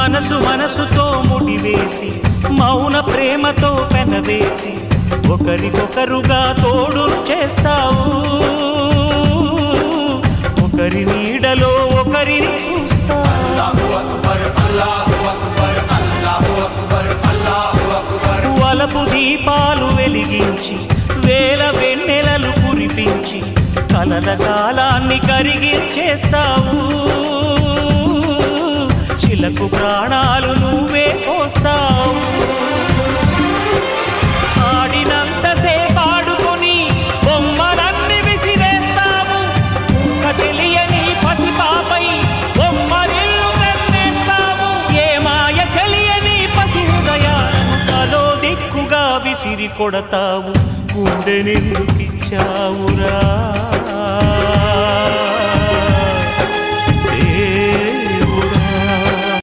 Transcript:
మనసు మనసుతో ముడివేసి మౌన ప్రేమతో పెనవేసి ఒకరికొకరుగా తోడును చేస్తావు ఒకరి నీడలో ఒకరిని చూస్తావు వలపు దీపాలు వెలిగించి వేల వెన్నెలలు కురిపించి కలల కాలాన్ని కరిగించేస్తావు శిలకు ప్రాణాలు నువ్వే పోస్తావు ఆడినంతసేపు ఆడుకొని బొమ్మలన్నీ విసిరేస్తావు ఊహ తెలియని పసిపాపై బొమ్మరిల్లు వెన్నేస్తావు ఏ మాయ తెలియని పసి హృదయాలను తలో దిక్కుగా విసిరి కొడతావు గుండెనెందుకిచ్చావురా